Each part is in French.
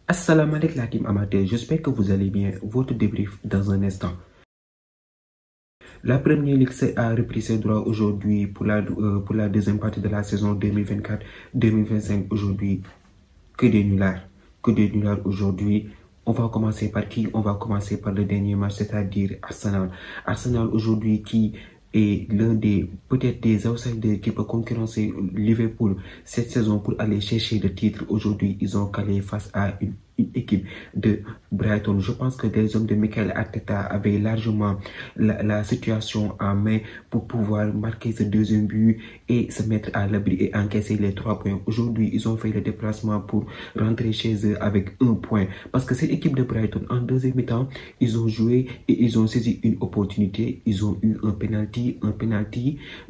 Assalamu alaikum la team amateur, j'espère que vous allez bien. Votre débrief dans un instant. La Première Ligue a repris ses droits aujourd'hui pour la deuxième partie de la saison 2024-2025. Aujourd'hui, que des nullards aujourd'hui. On va commencer par qui? On va commencer par le dernier match, c'est-à-dire Arsenal. Arsenal aujourd'hui qui est l'un des, peut-être des outsiders qui peut concurrencer Liverpool cette saison pour aller chercher le titre. Aujourd'hui, ils ont calé face à une équipe de Brighton. Je pense que les hommes de Mikel Arteta avaient largement la situation en main pour pouvoir marquer ce deuxième but et se mettre à l'abri et encaisser les 3 points. Aujourd'hui, ils ont fait le déplacement pour rentrer chez eux avec 1 point. Parce que cette équipe de Brighton, en deuxième mi-temps, ils ont joué et ils ont saisi une opportunité. Ils ont eu un penalty.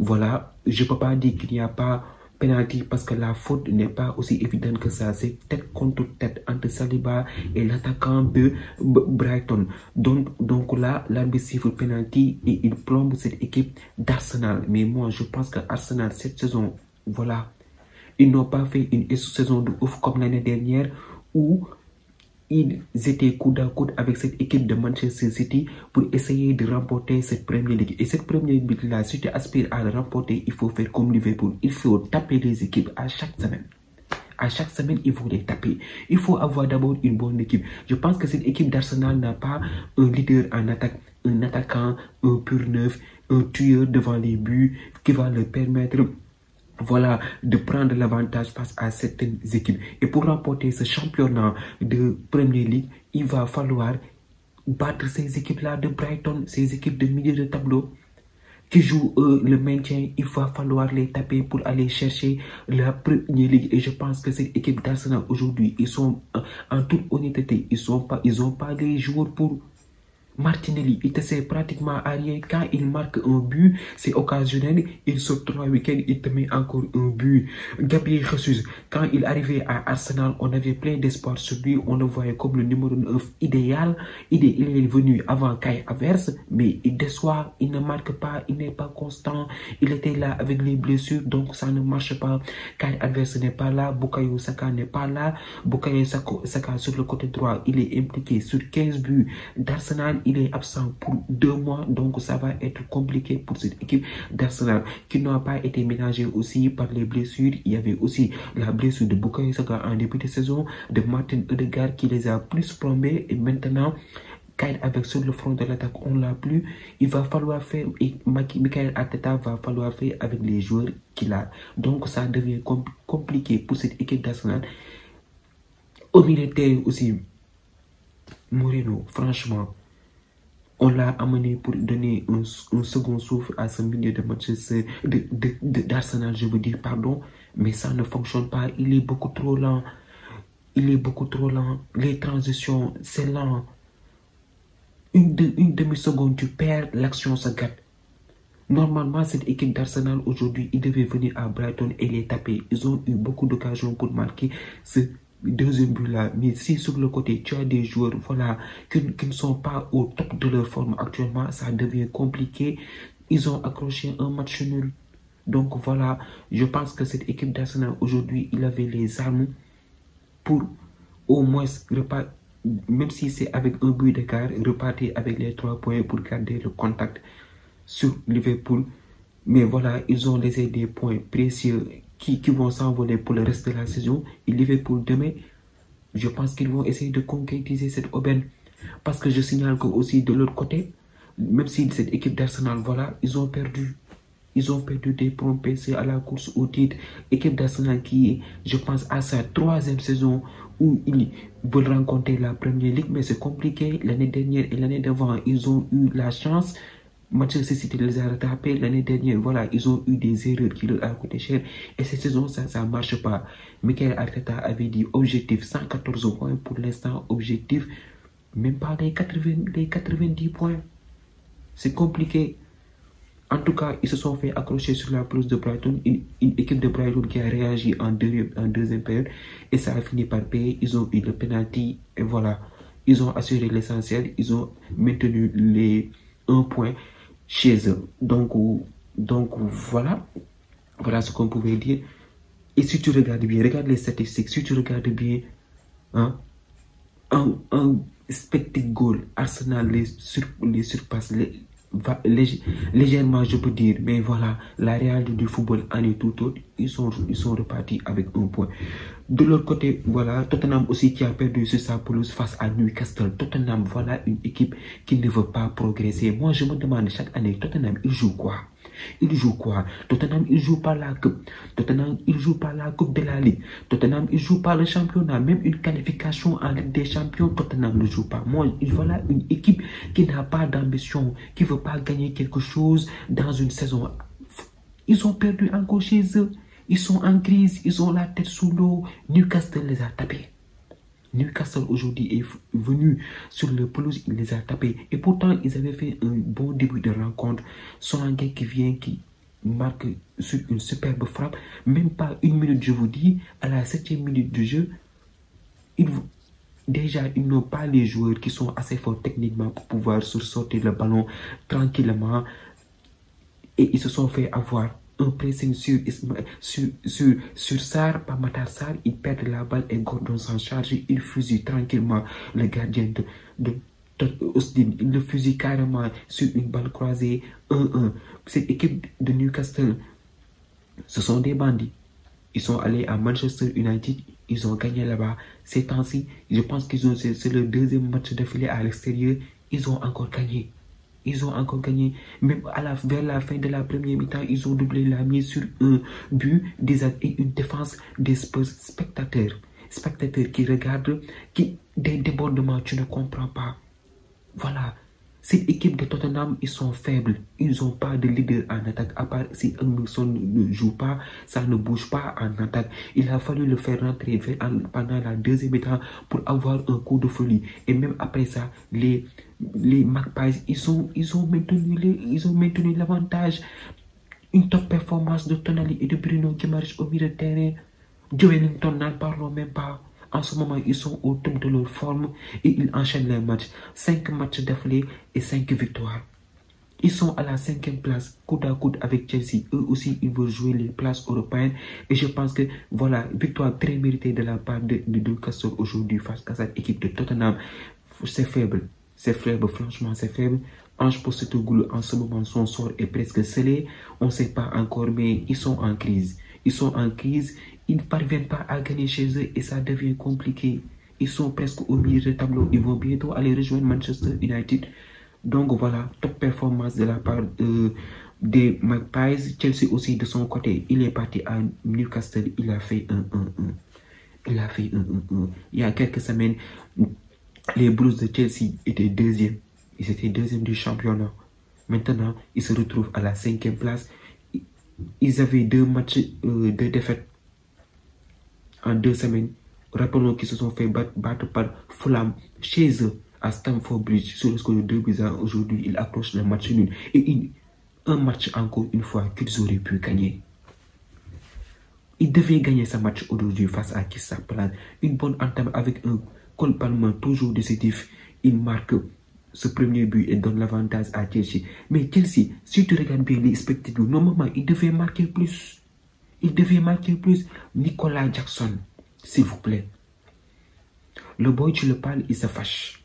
Voilà, je ne peux pas dire qu'il n'y a pas penalty parce que la faute n'est pas aussi évidente que ça. C'est tête contre tête entre Saliba et l'attaquant de Brighton. Donc là, l'arbitre siffle penalty et il plombe cette équipe d'Arsenal. Mais moi, je pense que Arsenal, cette saison, voilà, ils n'ont pas fait une saison de ouf comme l'année dernière où ils étaient coude à coude avec cette équipe de Manchester City pour essayer de remporter cette Première Ligue. Et cette Première Ligue-là, si tu aspires à la remporter, il faut faire comme Liverpool. Il faut taper les équipes à chaque semaine. À chaque semaine, il faut les taper. Il faut avoir d'abord une bonne équipe. Je pense que cette équipe d'Arsenal n'a pas un leader en attaque, un attaquant, un pur neuf, un tueur devant les buts qui va leur permettre, voilà, de prendre l'avantage face à certaines équipes. Et pour remporter ce championnat de Premier League, il va falloir battre ces équipes-là de Brighton, ces équipes de milieu de tableau qui jouent le maintien. Il va falloir les taper pour aller chercher la Première Ligue. Et je pense que cette équipe d'Arsenal aujourd'hui, ils sont en toute honnêteté, ils ont pas les joueurs pour. Martinelli, il te sert pratiquement à rien. Quand il marque un but, c'est occasionnel. Il saute 3 week-ends, il te met encore un but. Gabriel Jesus, quand il arrivait à Arsenal, on avait plein d'espoir sur lui. On le voyait comme le numéro 9 idéal. Il est venu avant Kai Havertz, mais il déçoit, il ne marque pas, il n'est pas constant. Il était là avec les blessures, donc ça ne marche pas. Kai Havertz n'est pas là, Bukayo Saka n'est pas là. Bukayo Saka sur le côté droit, il est impliqué sur 15 buts d'Arsenal. Il est absent pour 2 mois, donc ça va être compliqué pour cette équipe d'Arsenal qui n'a pas été ménagée aussi par les blessures. Il y avait aussi la blessure de Bukayo Saka en début de saison, de Martin Odegaard qui les a plus plombés et maintenant Kyle avec sur le front de l'attaque, on l'a plus. Il va falloir faire, et Mikel Arteta va falloir faire avec les joueurs qu'il a. Donc ça devient compliqué pour cette équipe d'Arsenal. Au milieu de terrain aussi, Moreno, franchement, on l'a amené pour donner un second souffle à ce milieu de Manchester, d'Arsenal, je veux dire, pardon. Mais ça ne fonctionne pas. Il est beaucoup trop lent. Les transitions, c'est lent. Une demi-seconde, tu perds, l'action se gâte. Normalement, cette équipe d'Arsenal, aujourd'hui, ils devaient venir à Brighton et les taper. Ils ont eu beaucoup d'occasions pour marquer ce deuxième but là. Mais si sur le côté tu as des joueurs, voilà, qui ne sont pas au top de leur forme actuellement, ça devient compliqué. Ils ont accroché un match nul. Donc voilà, je pense que cette équipe d'Arsenal aujourd'hui, il avait les armes pour au moins repartir, même si c'est avec un but d'écart, repartir avec les 3 points pour garder le contact sur Liverpool. Mais voilà, ils ont laissé des points précieux qui vont s'envoler pour le reste de la saison. Et Liverpool demain, je pense qu'ils vont essayer de concrétiser cette aubaine. Parce que je signale que aussi de l'autre côté, même si cette équipe d'Arsenal, voilà, ils ont perdu des points PC à la course au titre. Équipe d'Arsenal qui est, je pense, à sa 3e saison où ils veulent rencontrer la Première Ligue. Mais c'est compliqué. L'année dernière et l'année d'avant, ils ont eu la chance. Manchester City les a rattrapés l'année dernière. Voilà, ils ont eu des erreurs qui leur ont coûté cher. Et cette saison, ça ne marche pas. Mikel Arteta avait dit objectif 114 points. Pour l'instant, objectif, même pas les 90 points. C'est compliqué. En tout cas, ils se sont fait accrocher sur la pelouse de Brighton. Une équipe de Brighton qui a réagi en deuxième période. Et ça a fini par payer. Ils ont eu le penalty. Et voilà, ils ont assuré l'essentiel. Ils ont maintenu les 1 point chez eux. Donc voilà ce qu'on pouvait dire. Et si tu regardes bien, regarde les statistiques, si tu regardes bien, hein, un spectacle goal. Arsenal les surpasse légèrement, je peux dire. Mais voilà, la réalité du football en est tout autre. Ils sont repartis avec un point. De l'autre côté, voilà, Tottenham aussi qui a perdu sur sa pelouse face à Newcastle. Tottenham, voilà une équipe qui ne veut pas progresser. Moi, je me demande chaque année, Tottenham, il joue quoi? Il joue quoi? Tottenham, il joue pas la coupe. Tottenham, il joue pas la coupe de la Ligue. Tottenham, il joue pas le championnat. Même une qualification en Ligue des Champions, Tottenham ne joue pas. Moi, voilà une équipe qui n'a pas d'ambition, qui veut pas gagner quelque chose dans une saison. Ils ont perdu encore chez eux. Ils sont en crise. Ils ont la tête sous l'eau. Newcastle les a tapés. Newcastle aujourd'hui est venu sur le pelouse, il les a tapés. Et pourtant, ils avaient fait un bon début de rencontre. Solanke qui vient, qui marque sur une superbe frappe. Même pas une minute, je vous dis, à la 7e minute du jeu, déjà, ils n'ont pas les joueurs qui sont assez forts techniquement pour pouvoir sortir le ballon tranquillement. Et ils se sont fait avoir un pressing sur Sarr, par Matar Sarr, ils perdent la balle et Gordon s'en charge, il fusille tranquillement le gardien de Austin, il le fusille carrément sur une balle croisée 1-1. Cette équipe de Newcastle, ce sont des bandits. Ils sont allés à Manchester United, ils ont gagné là-bas. Ces temps-ci, je pense qu'ils ont, c'est le deuxième match d'affilée à l'extérieur, ils ont encore gagné. Ils ont encore gagné. Même vers la fin de la première mi-temps, ils ont doublé la mise sur un but et une défense des spectateurs. Spectateurs qui regardent, des débordements, tu ne comprends pas. Voilà. Cette équipe de Tottenham, ils sont faibles. Ils n'ont pas de leader en attaque. À part si Emerson ne joue pas, ça ne bouge pas en attaque. Il a fallu le faire rentrer pendant la deuxième mi-temps pour avoir un coup de folie. Et même après ça, les Magpies, ils ont maintenu l'avantage. Une top performance de Tonali et de Bruno Guimaraes au milieu de terrain. Joelinton, n'en parlons même pas. En ce moment, ils sont au top de leur forme et ils enchaînent les matchs. 5 matchs d'affilée et 5 victoires. Ils sont à la 5e place, coude à coude avec Chelsea. Eux aussi, ils veulent jouer les places européennes. Et je pense que, voilà, victoire très méritée de la part de Newcastle aujourd'hui face à cette équipe de Tottenham. C'est faible. C'est faible, franchement, c'est faible. Ange Postecoglou, en ce moment, son sort est presque scellé. On ne sait pas encore, mais ils sont en crise. Ils sont en crise. Ils ne parviennent pas à gagner chez eux et ça devient compliqué. Ils sont presque au milieu du tableau. Ils vont bientôt aller rejoindre Manchester United. Donc voilà, top performance de la part des Magpies. Chelsea aussi de son côté, il est parti à Newcastle. Il a fait 1-1-1. Il a fait 1-1-1. Il y a quelques semaines, les Blues de Chelsea étaient deuxièmes. Ils étaient deuxièmes du championnat. Maintenant, ils se retrouvent à la 5e place. Ils avaient 2 matchs de défaite en 2 semaines. Rappelons qu'ils se sont fait battre par Fulham chez eux à Stamford Bridge sur le score de 2-1. Aujourd'hui, ils accrochent le match nul. Et un match encore une fois qu'ils auraient pu gagner. Ils devaient gagner ce match aujourd'hui face à Crystal Palace. Une bonne entame avec un Cole Palmer toujours décisif. Il marque ce premier but et donne l'avantage à Chelsea. Mais Chelsea, si tu regardes bien les spectacles, normalement, il devait marquer plus. Il devait marquer plus. Nicolas Jackson, s'il vous plaît. Le boy, tu le parles, il se fâche.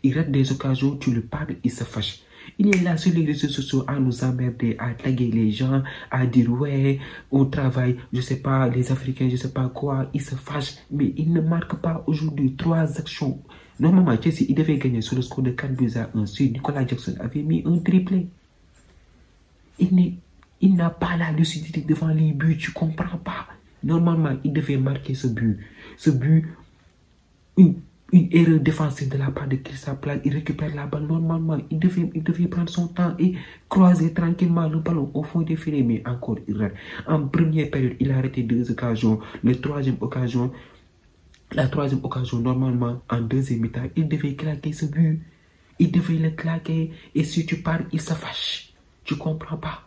Il rate des occasions, tu le parles, il se fâche. Il est là sur les réseaux sociaux à nous emmerder, à taguer les gens, à dire ouais, on travaille, je sais pas, les Africains, je sais pas quoi. Il se fâche, mais il ne marque pas aujourd'hui 3 actions. Normalement, Chelsea, il devait gagner sur le score de 4-1. Si Nicolas Jackson avait mis un triplé, il n'a pas la lucidité devant les buts, tu comprends pas. Normalement, il devait marquer ce but. Ce but, une erreur défensive de la part de Crystal Palace, il récupère la balle. Normalement, il devait prendre son temps et croiser tranquillement le ballon au fond des filets, mais encore il rate. En première période, il a arrêté 2 occasions. La troisième occasion, normalement, en deuxième mi-temps, il devait claquer ce but. Il devait le claquer et si tu parles, il se fâche. Tu comprends pas.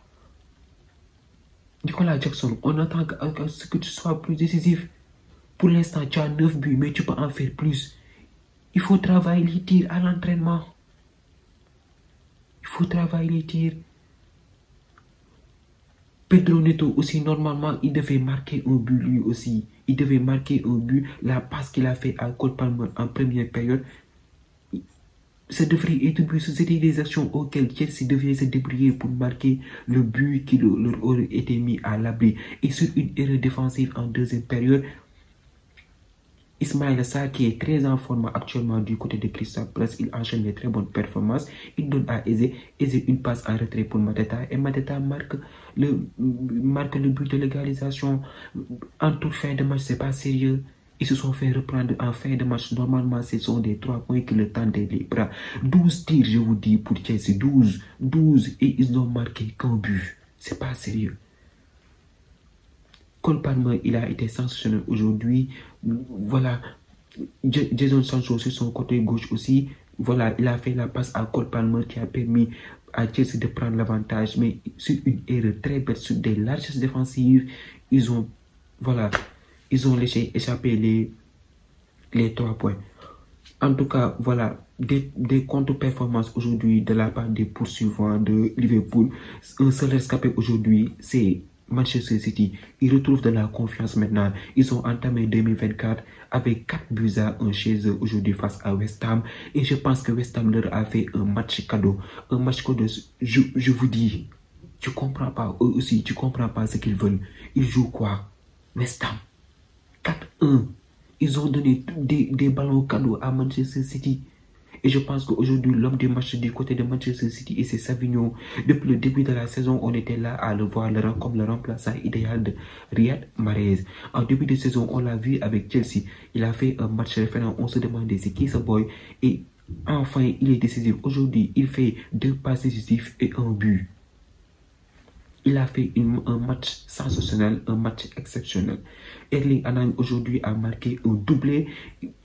Nicolas Jackson, on attend à ce que tu sois plus décisif. Pour l'instant, tu as 9 buts, mais tu peux en faire plus. Il faut travailler les tirs à l'entraînement. Il faut travailler les tirs. Pedro Neto aussi, normalement, il devait marquer un but lui aussi. Il devait marquer un but. La passe qu'il a fait à Cole Palmer en première période, ça devrait être but. C'était des actions auxquelles Chelsea devait se débrouiller pour marquer le but qui leur aurait été mis à l'abri. Et sur une erreur défensive en deuxième période, Ismaïla Sarr, qui est très en forme actuellement du côté de Crystal Palace, il enchaîne les très bonnes performances. Il donne à Eze une passe en retrait pour Mateta. Et Mateta marque le but de l'égalisation en toute fin de match. C'est pas sérieux. Ils se sont fait reprendre en fin de match. Normalement, ce sont des 3 points qui le tendaient les bras. 12 tirs, je vous dis, pour Chelsea. 12. Et ils n'ont marqué qu'un but. C'est pas sérieux. Cole Palmer, il a été sensationnel aujourd'hui. Voilà. Jadon Sancho sur son côté gauche aussi. Voilà, il a fait la passe à Cole Palmer qui a permis à Chelsea de prendre l'avantage. Mais sur une erreur très bête, sur des largesses défensives, ils ont laissé échapper les 3 points. En tout cas, voilà, des contre-performances aujourd'hui de la part des poursuivants de Liverpool. Un seul rescapé aujourd'hui, c'est Manchester City. Ils retrouvent de la confiance maintenant. Ils ont entamé 2024 avec 4 buts à 1 chez eux aujourd'hui face à West Ham. Et je pense que West Ham leur a fait un match cadeau. Un match cadeau, je vous dis, tu comprends pas. Eux aussi, tu comprends pas ce qu'ils veulent. Ils jouent quoi? West Ham. 4-1. Ils ont donné des ballons cadeaux à Manchester City. Et je pense qu'aujourd'hui, l'homme du match du côté de Manchester City, et c'est Savigno. Depuis le début de la saison, on était là à le voir comme le remplaçant idéal de Riyad Mahrez. En début de saison, on l'a vu avec Chelsea. Il a fait un match référent. On se demandait c'est qui ce boy. Et enfin, il est décisif. Aujourd'hui, il fait 2 passes décisives et 1 but. Il a fait un match sensationnel, un match exceptionnel. Erling Haaland aujourd'hui a marqué un doublé.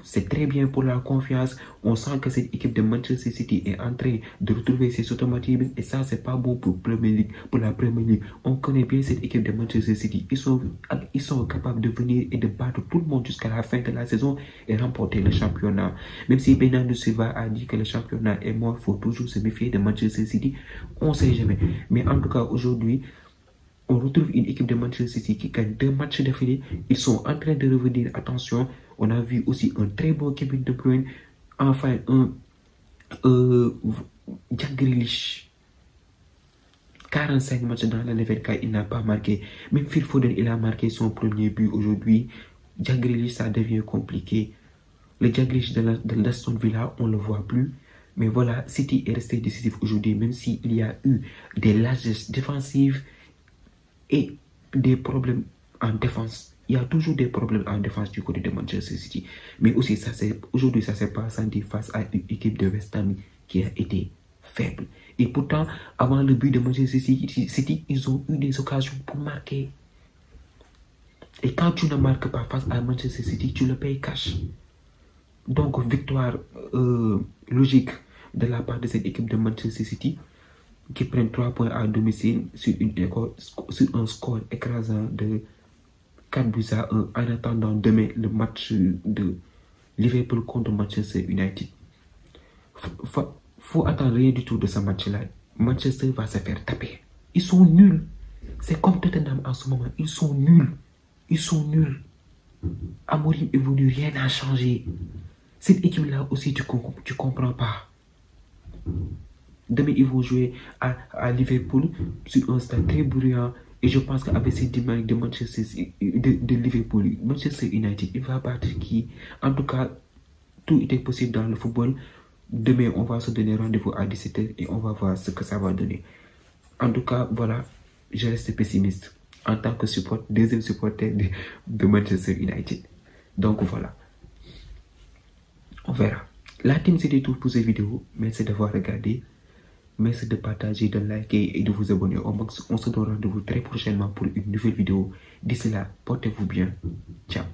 C'est très bien pour la confiance. On sent que cette équipe de Manchester City est en train de retrouver ses automatismes. Et ça, c'est pas bon pour la Premier League. On connaît bien cette équipe de Manchester City. Ils sont capables de venir et de battre tout le monde jusqu'à la fin de la saison et remporter le championnat. Même si Bernardo Silva a dit que le championnat est mort, il faut toujours se méfier de Manchester City. On ne sait jamais. Mais en tout cas, aujourd'hui, on retrouve une équipe de Manchester City qui gagne 2 matchs d'affilée. Ils sont en train de revenir. Attention, on a vu aussi un très bon Kevin De Bruyne. Enfin, Jack Grealish. 45 matchs dans l'année 24, il n'a pas marqué. Même Phil Foden, il a marqué son premier but aujourd'hui. Jack Grealish, ça devient compliqué. Le Jack Grealish de l'Aston Villa, on ne le voit plus. Mais voilà, City est resté décisif aujourd'hui, même s'il y a eu des largesses défensives et des problèmes en défense. Il y a toujours des problèmes en défense du côté de Manchester City. Mais aussi, aujourd'hui, ça s'est pas senti face à une équipe de West Ham qui a été faible. Et pourtant, avant le but de Manchester City, ils ont eu des occasions pour marquer. Et quand tu ne marques pas face à Manchester City, tu le payes cash. Donc, victoire logique de la part de cette équipe de Manchester City, qui prennent 3 points à domicile sur un score écrasant de 4 buts à 1 en attendant demain le match de Liverpool contre Manchester United. Faut attendre rien du tout de ce match-là. Manchester va se faire taper. Ils sont nuls. C'est comme Tottenham en ce moment. Ils sont nuls. Ils sont nuls. Amorim est venu, rien n'a changé. Cette équipe-là aussi, tu comprends pas. Demain, ils vont jouer à Liverpool sur un stade très bruyant. Et je pense qu'avec cette dynamique de de Liverpool, Manchester United, il va battre qui? En tout cas, tout était possible dans le football. Demain, on va se donner rendez-vous à 17h et on va voir ce que ça va donner. En tout cas, voilà, je reste pessimiste en tant que deuxième supporter de Manchester United. Donc voilà, on verra. La team, c'était tout pour cette vidéo. Merci d'avoir regardé. Merci de partager, de liker et de vous abonner au max. On se donne rendez-vous très prochainement pour une nouvelle vidéo. D'ici là, portez-vous bien. Ciao.